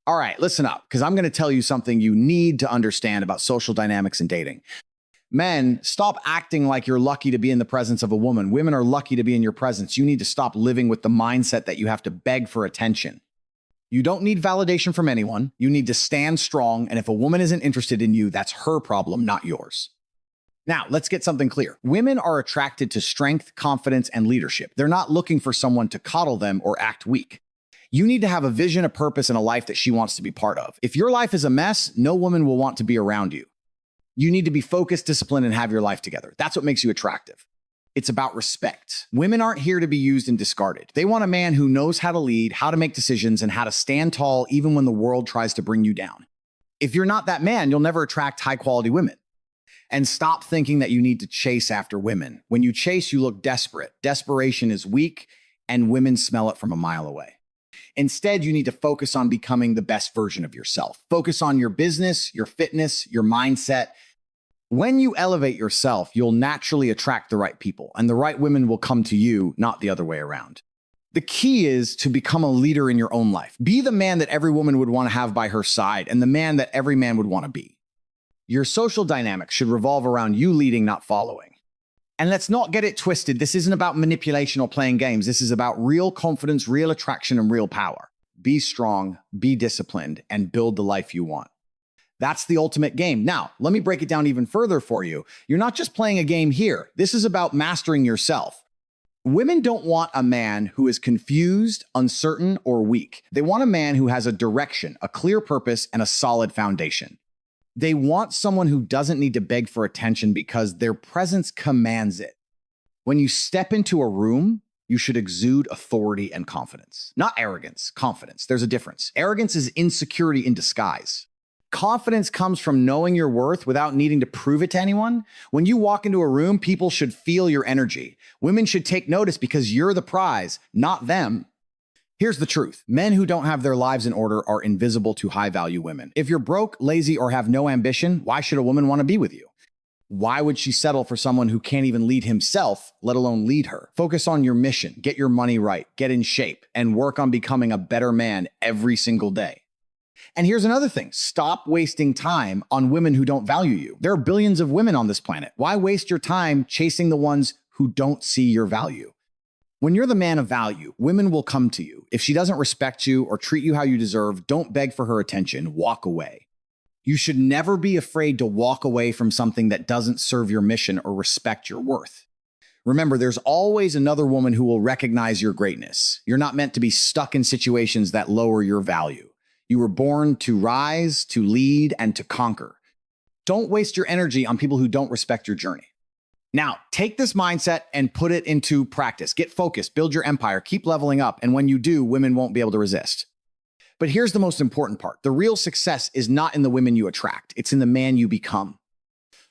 All right, listen up, because I'm going to tell you something you need to understand about social dynamics and dating. Men, stop acting like you're lucky to be in the presence of a woman. Women are lucky to be in your presence. You need to stop living with the mindset that you have to beg for attention. You don't need validation from anyone. You need to stand strong, and if a woman isn't interested in you, that's her problem, not yours. Now, let's get something clear. Women are attracted to strength, confidence, and leadership. They're not looking for someone to coddle them or act weak. You need to have a vision, a purpose, and a life that she wants to be part of. If your life is a mess, no woman will want to be around you. You need to be focused, disciplined, and have your life together. That's what makes you attractive. It's about respect. Women aren't here to be used and discarded. They want a man who knows how to lead, how to make decisions, and how to stand tall even when the world tries to bring you down. If you're not that man, you'll never attract high-quality women. And stop thinking that you need to chase after women. When you chase, you look desperate. Desperation is weak, and women smell it from a mile away. Instead, you need to focus on becoming the best version of yourself. Focus on your business, your fitness, your mindset. When you elevate yourself, you'll naturally attract the right people, and the right women will come to you, not the other way around. The key is to become a leader in your own life. Be the man that every woman would want to have by her side, and the man that every man would want to be. Your social dynamics should revolve around you leading, not following. And let's not get it twisted. This isn't about manipulation or playing games. This is about real confidence, real attraction, and real power. Be strong, be disciplined, and build the life you want. That's the ultimate game. Now, let me break it down even further for you. You're not just playing a game here. This is about mastering yourself. Women don't want a man who is confused, uncertain, or weak. They want a man who has a direction, a clear purpose, and a solid foundation. They want someone who doesn't need to beg for attention because their presence commands it. When you step into a room, you should exude authority and confidence. Not arrogance, confidence. There's a difference. Arrogance is insecurity in disguise. Confidence comes from knowing your worth without needing to prove it to anyone. When you walk into a room, people should feel your energy. Women should take notice because you're the prize, not them. Here's the truth. Men who don't have their lives in order are invisible to high-value women. If you're broke, lazy, or have no ambition, why should a woman want to be with you? Why would she settle for someone who can't even lead himself, let alone lead her? Focus on your mission, get your money right, get in shape, and work on becoming a better man every single day. And here's another thing. Stop wasting time on women who don't value you. There are billions of women on this planet. Why waste your time chasing the ones who don't see your value? When you're the man of value, women will come to you. If she doesn't respect you or treat you how you deserve, don't beg for her attention. Walk away. You should never be afraid to walk away from something that doesn't serve your mission or respect your worth. Remember, there's always another woman who will recognize your greatness. You're not meant to be stuck in situations that lower your value. You were born to rise, to lead, and to conquer. Don't waste your energy on people who don't respect your journey. Now, take this mindset and put it into practice. Get focused, build your empire, keep leveling up, and when you do, women won't be able to resist. But here's the most important part. The real success is not in the women you attract. It's in the man you become.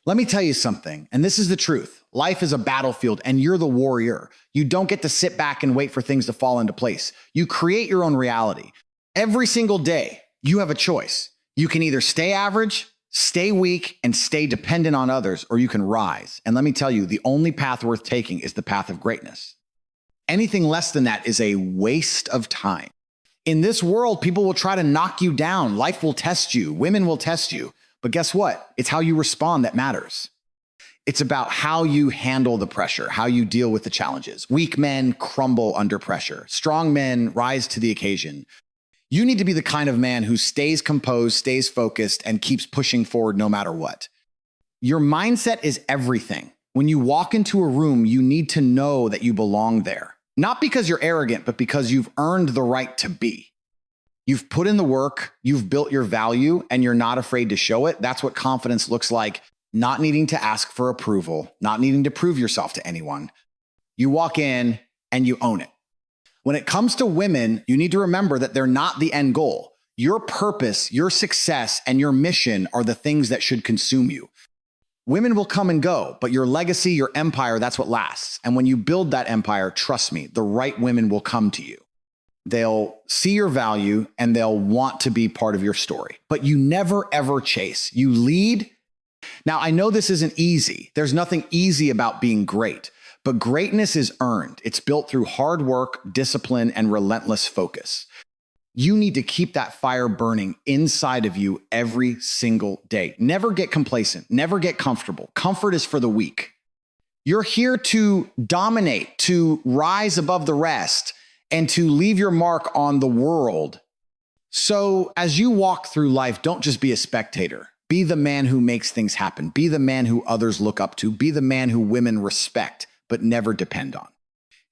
Let me tell you something, and this is the truth. Life is a battlefield, and you're the warrior. You don't get to sit back and wait for things to fall into place. You create your own reality. Every single day, you have a choice. You can either stay average, stay weak, and stay dependent on others, or you can rise. And let me tell you, the only path worth taking is the path of greatness. Anything less than that is a waste of time. In this world, people will try to knock you down. Life will test you. Women will test you. But guess what? It's how you respond that matters. It's about how you handle the pressure, how you deal with the challenges. Weak men crumble under pressure. Strong men rise to the occasion. You need to be the kind of man who stays composed, stays focused, and keeps pushing forward no matter what. Your mindset is everything. When you walk into a room, you need to know that you belong there. Not because you're arrogant, but because you've earned the right to be. You've put in the work, you've built your value, and you're not afraid to show it. That's what confidence looks like. Not needing to ask for approval, not needing to prove yourself to anyone. You walk in and you own it. When it comes to women, you need to remember that they're not the end goal. Your purpose, your success, and your mission are the things that should consume you. Women will come and go, but your legacy, your empire, that's what lasts. And when you build that empire, trust me, the right women will come to you. They'll see your value and they'll want to be part of your story. But you never, ever chase. You lead. Now, I know this isn't easy. There's nothing easy about being great. But greatness is earned. It's built through hard work, discipline, and relentless focus. You need to keep that fire burning inside of you every single day. Never get complacent. Never get comfortable. Comfort is for the weak. You're here to dominate, to rise above the rest, and to leave your mark on the world. So as you walk through life, don't just be a spectator. Be the man who makes things happen. Be the man who others look up to. Be the man who women respect, but never depend on.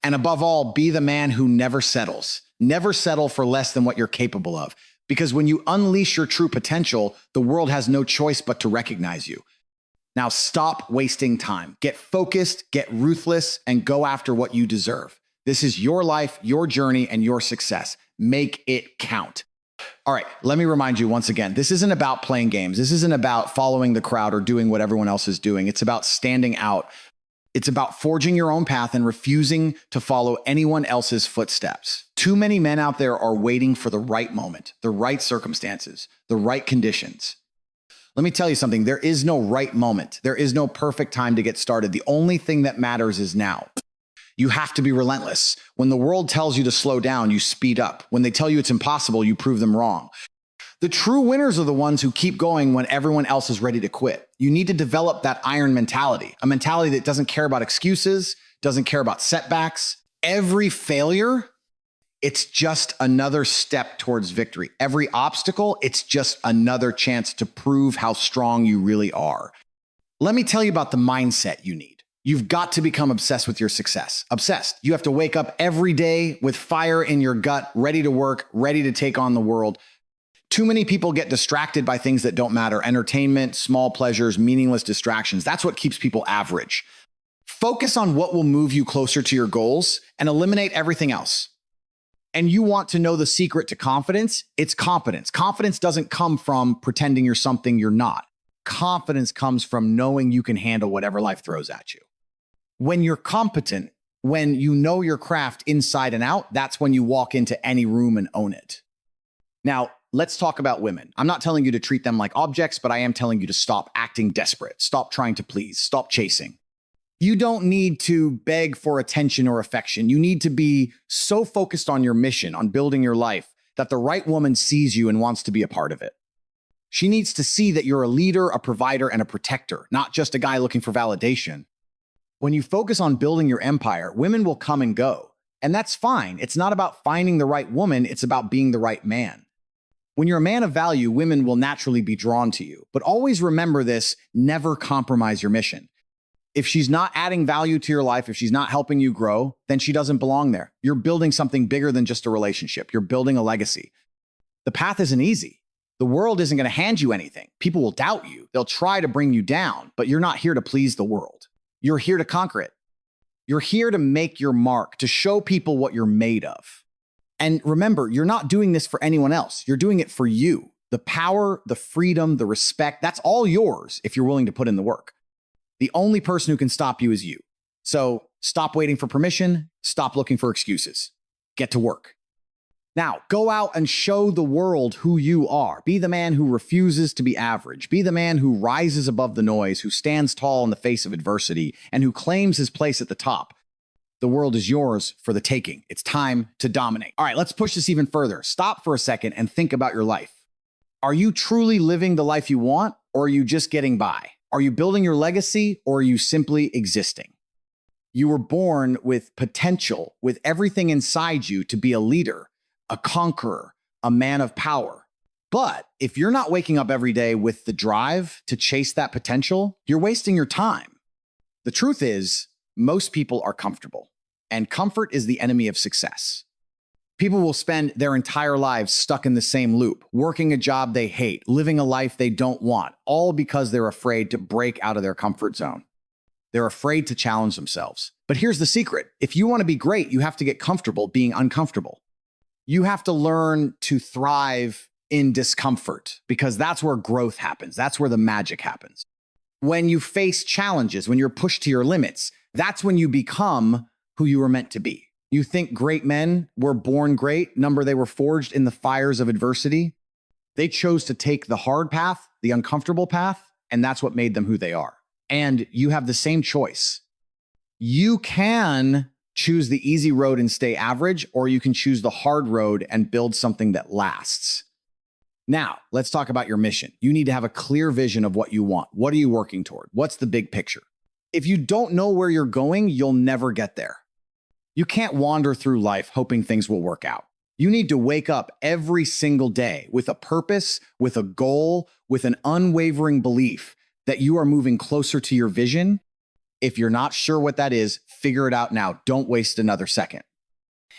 And above all, be the man who never settles. Never settle for less than what you're capable of. Because when you unleash your true potential, the world has no choice but to recognize you. Now stop wasting time. Get focused, get ruthless, and go after what you deserve. This is your life, your journey, and your success. Make it count. All right, let me remind you once again, this isn't about playing games. This isn't about following the crowd or doing what everyone else is doing. It's about standing out. It's about forging your own path and refusing to follow anyone else's footsteps. Too many men out there are waiting for the right moment, the right circumstances, the right conditions. Let me tell you something. There is no right moment. There is no perfect time to get started. The only thing that matters is now. You have to be relentless. When the world tells you to slow down, you speed up. When they tell you it's impossible, you prove them wrong. The true winners are the ones who keep going when everyone else is ready to quit. You need to develop that iron mentality, a mentality that doesn't care about excuses, doesn't care about setbacks. Every failure, it's just another step towards victory. Every obstacle, it's just another chance to prove how strong you really are. Let me tell you about the mindset you need. You've got to become obsessed with your success. Obsessed. You have to wake up every day with fire in your gut, ready to work, ready to take on the world. Too many people get distracted by things that don't matter. Entertainment, small pleasures, meaningless distractions. That's what keeps people average. Focus on what will move you closer to your goals and eliminate everything else. And you want to know the secret to confidence? It's competence. Confidence doesn't come from pretending you're something you're not. Confidence comes from knowing you can handle whatever life throws at you. When you're competent, when you know your craft inside and out, that's when you walk into any room and own it. Now, let's talk about women. I'm not telling you to treat them like objects, but I am telling you to stop acting desperate. Stop trying to please. Stop chasing. You don't need to beg for attention or affection. You need to be so focused on your mission, on building your life, that the right woman sees you and wants to be a part of it. She needs to see that you're a leader, a provider, and a protector, not just a guy looking for validation. When you focus on building your empire, women will come and go. And that's fine. It's not about finding the right woman. It's about being the right man. When you're a man of value, women will naturally be drawn to you. But always remember this, never compromise your mission. If she's not adding value to your life, if she's not helping you grow, then she doesn't belong there. You're building something bigger than just a relationship. You're building a legacy. The path isn't easy. The world isn't going to hand you anything. People will doubt you. They'll try to bring you down, but you're not here to please the world. You're here to conquer it. You're here to make your mark, to show people what you're made of. And remember, you're not doing this for anyone else. You're doing it for you. The power, the freedom, the respect, that's all yours if you're willing to put in the work. The only person who can stop you is you. So stop waiting for permission. Stop looking for excuses. Get to work. Now, go out and show the world who you are. Be the man who refuses to be average. Be the man who rises above the noise, who stands tall in the face of adversity, and who claims his place at the top. The world is yours for the taking. It's time to dominate. All right, let's push this even further. Stop for a second and think about your life. Are you truly living the life you want, or are you just getting by? Are you building your legacy, or are you simply existing? You were born with potential, with everything inside you to be a leader, a conqueror, a man of power. But if you're not waking up every day with the drive to chase that potential, you're wasting your time. The truth is, most people are comfortable, and comfort is the enemy of success. People will spend their entire lives stuck in the same loop, working a job they hate, living a life they don't want, all because they're afraid to break out of their comfort zone. They're afraid to challenge themselves. But here's the secret. If you want to be great, you have to get comfortable being uncomfortable. You have to learn to thrive in discomfort, because that's where growth happens. That's where the magic happens. When you face challenges, when you're pushed to your limits, that's when you become who you were meant to be. You think great men were born great? Number, they were forged in the fires of adversity. They chose to take the hard path, the uncomfortable path, and that's what made them who they are. And you have the same choice. You can choose the easy road and stay average, or you can choose the hard road and build something that lasts. Now, let's talk about your mission. You need to have a clear vision of what you want. What are you working toward? What's the big picture? If you don't know where you're going, you'll never get there. You can't wander through life hoping things will work out. You need to wake up every single day with a purpose, with a goal, with an unwavering belief that you are moving closer to your vision. If you're not sure what that is, figure it out now. Don't waste another second.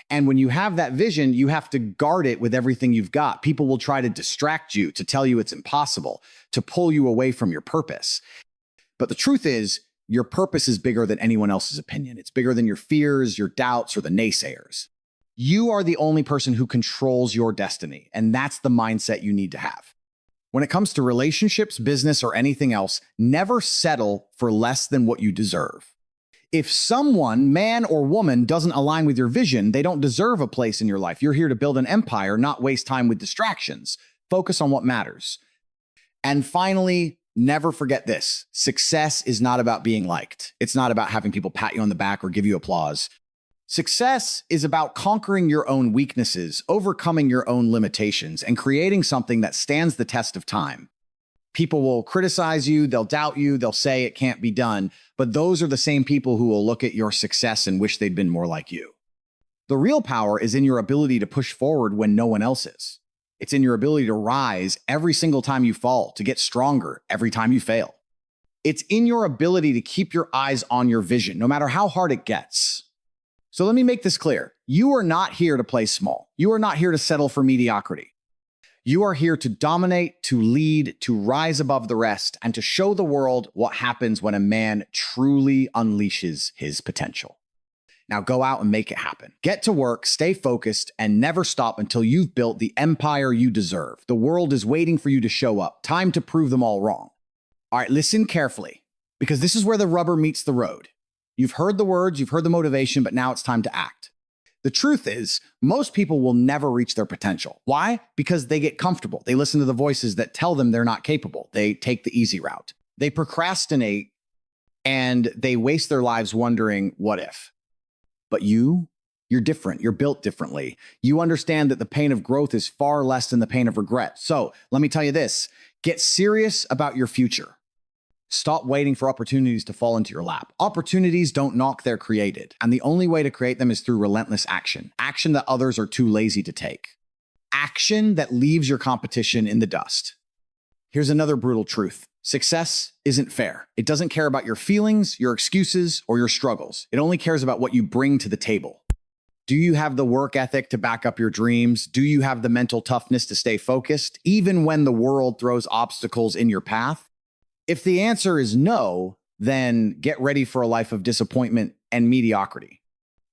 And when you have that vision, you have to guard it with everything you've got. People will try to distract you, to tell you it's impossible, to pull you away from your purpose. But the truth is, your purpose is bigger than anyone else's opinion. It's bigger than your fears, your doubts, or the naysayers. You are the only person who controls your destiny, and that's the mindset you need to have. When it comes to relationships, business, or anything else, never settle for less than what you deserve. If someone, man or woman, doesn't align with your vision, they don't deserve a place in your life. You're here to build an empire, not waste time with distractions. Focus on what matters. And finally, never forget this. Success is not about being liked. It's not about having people pat you on the back or give you applause. Success is about conquering your own weaknesses, overcoming your own limitations, and creating something that stands the test of time. People will criticize you, they'll doubt you, they'll say it can't be done, but those are the same people who will look at your success and wish they'd been more like you. The real power is in your ability to push forward when no one else is. It's in your ability to rise every single time you fall, to get stronger every time you fail. It's in your ability to keep your eyes on your vision, no matter how hard it gets. So let me make this clear. You are not here to play small. You are not here to settle for mediocrity. You are here to dominate, to lead, to rise above the rest, and to show the world what happens when a man truly unleashes his potential. Now go out and make it happen. Get to work, stay focused, and never stop until you've built the empire you deserve. The world is waiting for you to show up. Time to prove them all wrong. All right, listen carefully, because this is where the rubber meets the road. You've heard the words, you've heard the motivation, but now it's time to act. The truth is, most people will never reach their potential. Why? Because they get comfortable. They listen to the voices that tell them they're not capable. They take the easy route. They procrastinate, and they waste their lives wondering, what if? But you're different. You're built differently. You understand that the pain of growth is far less than the pain of regret. So let me tell you this, get serious about your future. Stop waiting for opportunities to fall into your lap. Opportunities don't knock, they're created. And the only way to create them is through relentless action. Action that others are too lazy to take. Action that leaves your competition in the dust. Here's another brutal truth. Success isn't fair. It doesn't care about your feelings, your excuses, or your struggles. It only cares about what you bring to the table. Do you have the work ethic to back up your dreams? Do you have the mental toughness to stay focused, even when the world throws obstacles in your path? If the answer is no, then get ready for a life of disappointment and mediocrity.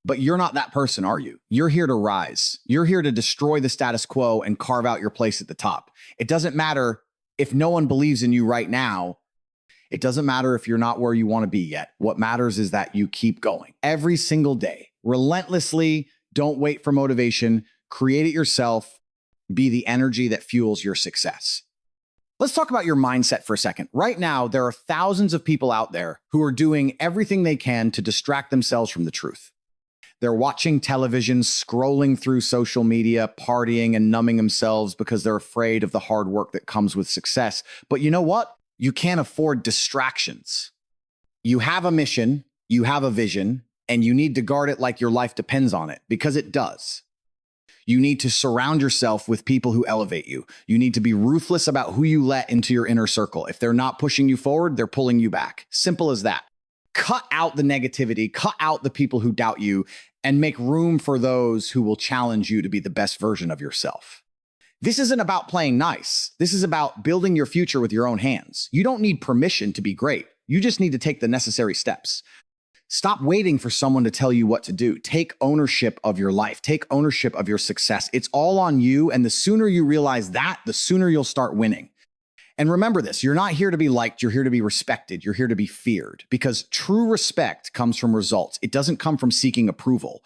But you're not that person, are you? You're here to rise. You're here to destroy the status quo and carve out your place at the top. It doesn't matter if no one believes in you right now. It doesn't matter if you're not where you want to be yet. What matters is that you keep going every single day, relentlessly. Don't wait for motivation. Create it yourself. Be the energy that fuels your success. Let's talk about your mindset for a second. Right now, there are thousands of people out there who are doing everything they can to distract themselves from the truth. They're watching television, scrolling through social media, partying and numbing themselves because they're afraid of the hard work that comes with success. But you know what? You can't afford distractions. You have a mission, you have a vision, and you need to guard it like your life depends on it, because it does. You need to surround yourself with people who elevate you. You need to be ruthless about who you let into your inner circle. If they're not pushing you forward, they're pulling you back. Simple as that. Cut out the negativity, cut out the people who doubt you, and make room for those who will challenge you to be the best version of yourself. This isn't about playing nice. This is about building your future with your own hands. You don't need permission to be great. You just need to take the necessary steps. Stop waiting for someone to tell you what to do. Take ownership of your life. Take ownership of your success. It's all on you. And the sooner you realize that, the sooner you'll start winning. And remember this, you're not here to be liked. You're here to be respected. You're here to be feared, because true respect comes from results. It doesn't come from seeking approval.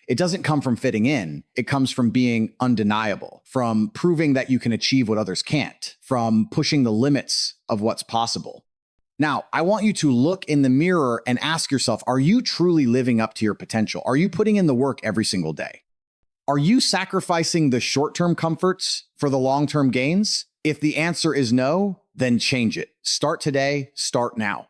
It doesn't come from fitting in. It comes from being undeniable, from proving that you can achieve what others can't, from pushing the limits of what's possible. Now, I want you to look in the mirror and ask yourself, are you truly living up to your potential? Are you putting in the work every single day? Are you sacrificing the short-term comforts for the long-term gains? If the answer is no, then change it. Start today, start now.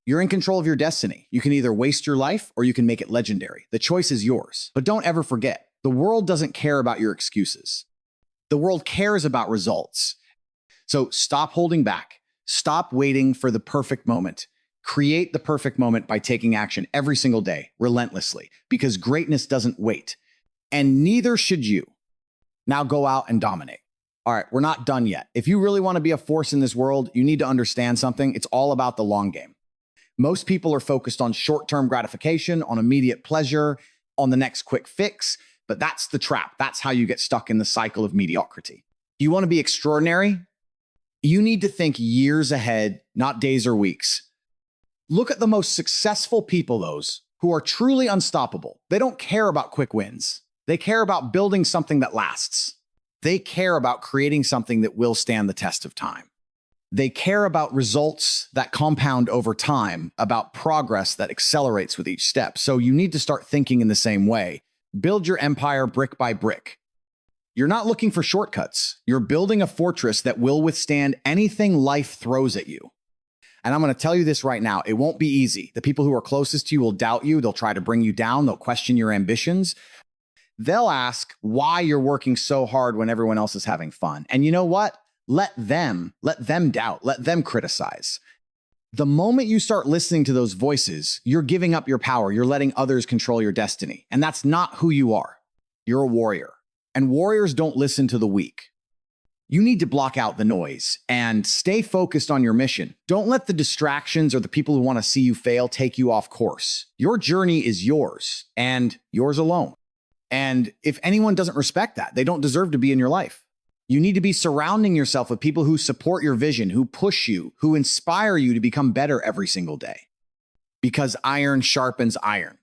You're in control of your destiny. You can either waste your life or you can make it legendary. The choice is yours. But don't ever forget, the world doesn't care about your excuses. The world cares about results. So stop holding back. Stop waiting for the perfect moment. Create the perfect moment by taking action every single day, relentlessly, because greatness doesn't wait. And neither should you. Now go out and dominate. All right, we're not done yet. If you really want to be a force in this world, you need to understand something. It's all about the long game. Most people are focused on short-term gratification, on immediate pleasure, on the next quick fix, but that's the trap. That's how you get stuck in the cycle of mediocrity. You want to be extraordinary? You need to think years ahead, not days or weeks. Look at the most successful people, those who are truly unstoppable. They don't care about quick wins. They care about building something that lasts. They care about creating something that will stand the test of time. They care about results that compound over time, about progress that accelerates with each step. So you need to start thinking in the same way. Build your empire brick by brick. You're not looking for shortcuts. You're building a fortress that will withstand anything life throws at you. And I'm going to tell you this right now. It won't be easy. The people who are closest to you will doubt you. They'll try to bring you down. They'll question your ambitions. They'll ask why you're working so hard when everyone else is having fun. And you know what? Let them doubt. Let them criticize. The moment you start listening to those voices, you're giving up your power. You're letting others control your destiny. And that's not who you are. You're a warrior. And warriors don't listen to the weak. You need to block out the noise and stay focused on your mission. Don't let the distractions or the people who want to see you fail take you off course. Your journey is yours and yours alone. And if anyone doesn't respect that, they don't deserve to be in your life. You need to be surrounding yourself with people who support your vision, who push you, who inspire you to become better every single day. Because iron sharpens iron.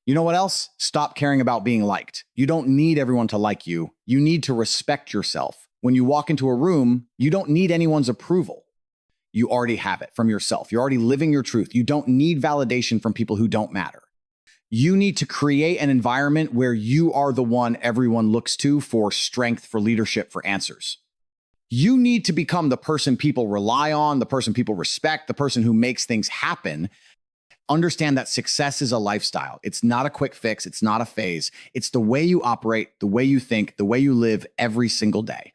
You know what else? Stop caring about being liked. You don't need everyone to like you. You need to respect yourself. When you walk into a room, you don't need anyone's approval. You already have it from yourself. You're already living your truth. You don't need validation from people who don't matter. You need to create an environment where you are the one everyone looks to for strength, for leadership, for answers. You need to become the person people rely on, the person people respect, the person who makes things happen. Understand that success is a lifestyle. It's not a quick fix. It's not a phase. It's the way you operate, the way you think, the way you live every single day.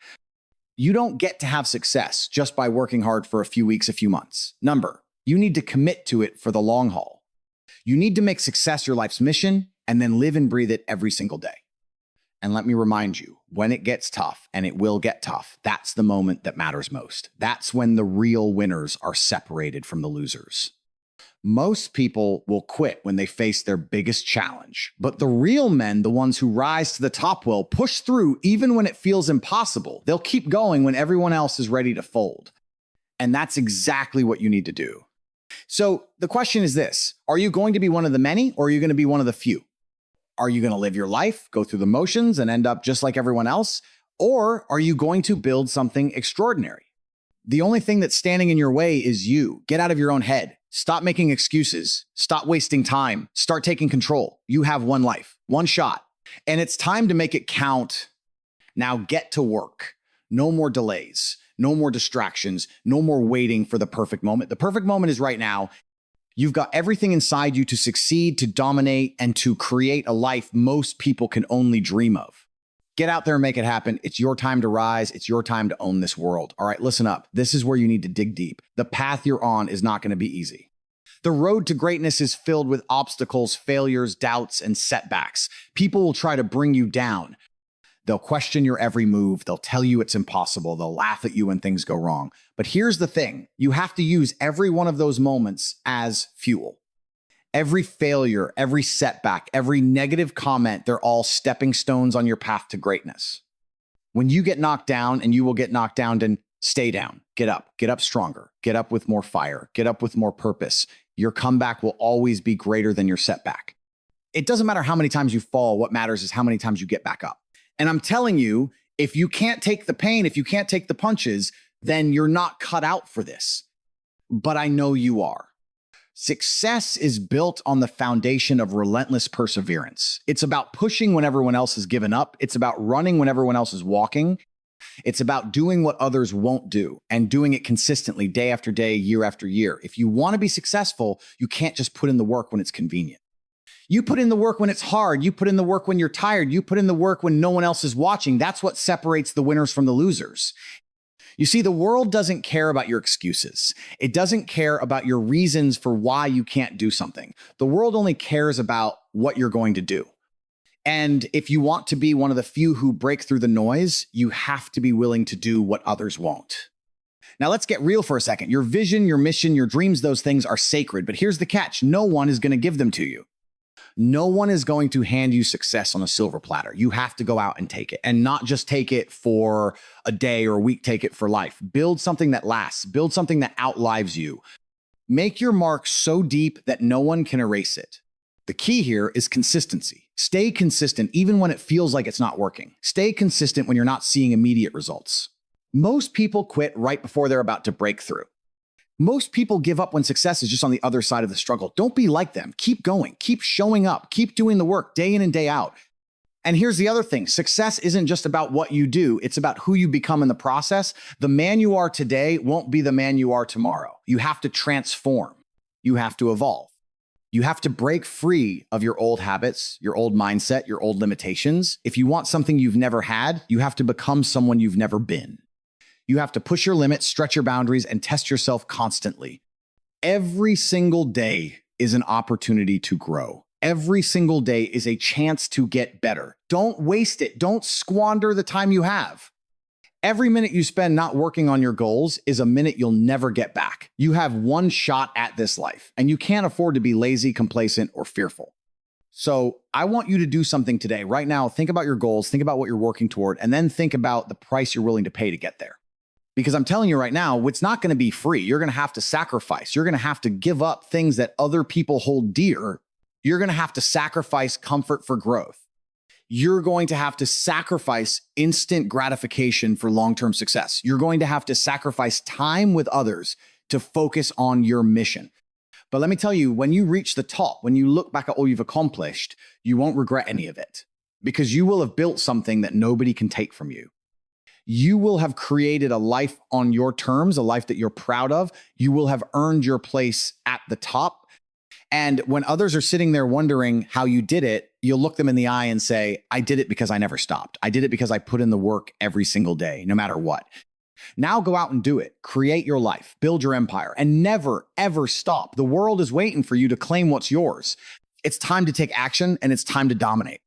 You don't get to have success just by working hard for a few weeks, a few months. You need to commit to it for the long haul. You need to make success your life's mission and then live and breathe it every single day. And let me remind you, when it gets tough, and it will get tough, that's the moment that matters most. That's when the real winners are separated from the losers. Most people will quit when they face their biggest challenge, but the real men, the ones who rise to the top, will push through even when it feels impossible. They'll keep going when everyone else is ready to fold. And that's exactly what you need to do. So the question is this: are you going to be one of the many, or are you going to be one of the few? Are you going to live your life, go through the motions, and end up just like everyone else? Or are you going to build something extraordinary? The only thing that's standing in your way is you. Get out of your own head. Stop making excuses. Stop wasting time. Start taking control. You have one life, one shot, and it's time to make it count. Now get to work. No more delays. No more distractions. No more waiting for the perfect moment. The perfect moment is right now. You've got everything inside you to succeed, to dominate, and to create a life most people can only dream of. Get out there and make it happen. It's your time to rise. It's your time to own this world. All right, listen up. This is where you need to dig deep. The path you're on is not going to be easy. The road to greatness is filled with obstacles, failures, doubts, and setbacks. People will try to bring you down. They'll question your every move. They'll tell you it's impossible. They'll laugh at you when things go wrong. But here's the thing. You have to use every one of those moments as fuel. Every failure, every setback, every negative comment, they're all stepping stones on your path to greatness. When you get knocked down, and you will get knocked down, then stay down. Get up stronger, get up with more fire, get up with more purpose. Your comeback will always be greater than your setback. It doesn't matter how many times you fall. What matters is how many times you get back up. And I'm telling you, if you can't take the pain, if you can't take the punches, then you're not cut out for this. but I know you are. Success is built on the foundation of relentless perseverance. It's about pushing when everyone else has given up. It's about running when everyone else is walking. It's about doing what others won't do and doing it consistently day after day, year after year. If you want to be successful, you can't just put in the work when it's convenient. You put in the work when it's hard. You put in the work when you're tired. You put in the work when no one else is watching. That's what separates the winners from the losers. You see, the world doesn't care about your excuses. It doesn't care about your reasons for why you can't do something. The world only cares about what you're going to do. And if you want to be one of the few who break through the noise, you have to be willing to do what others won't. Now, let's get real for a second. Your vision, your mission, your dreams, those things are sacred. But here's the catch. No one is going to give them to you. No one is going to hand you success on a silver platter. You have to go out and take it, and not just take it for a day or a week, take it for life. Build something that lasts. Build something that outlives you. Make your mark so deep that no one can erase it. The key here is consistency. Stay consistent even when it feels like it's not working. Stay consistent when you're not seeing immediate results. Most people quit right before they're about to break through. Most people give up when success is just on the other side of the struggle. Don't be like them. Keep going. Keep showing up. Keep doing the work day in and day out. And here's the other thing. Success isn't just about what you do. It's about who you become in the process. The man you are today won't be the man you are tomorrow. You have to transform. You have to evolve. You have to break free of your old habits, your old mindset, your old limitations. If you want something you've never had, you have to become someone you've never been. You have to push your limits, stretch your boundaries, and test yourself constantly. Every single day is an opportunity to grow. Every single day is a chance to get better. Don't waste it. Don't squander the time you have. Every minute you spend not working on your goals is a minute you'll never get back. You have one shot at this life, and you can't afford to be lazy, complacent, or fearful. So I want you to do something today. Right now, think about your goals, think about what you're working toward, and then think about the price you're willing to pay to get there. Because I'm telling you right now, it's not going to be free. You're going to have to sacrifice. You're going to have to give up things that other people hold dear. You're going to have to sacrifice comfort for growth. You're going to have to sacrifice instant gratification for long-term success. You're going to have to sacrifice time with others to focus on your mission. But let me tell you, when you reach the top, when you look back at all you've accomplished, you won't regret any of it because you will have built something that nobody can take from you. You will have created a life on your terms, a life that you're proud of. You will have earned your place at the top. And when others are sitting there wondering how you did it, you'll look them in the eye and say, I did it because I never stopped. I did it because I put in the work every single day, no matter what. Now go out and do it. Create your life, build your empire, and never, ever stop. The world is waiting for you to claim what's yours. It's time to take action, and it's time to dominate.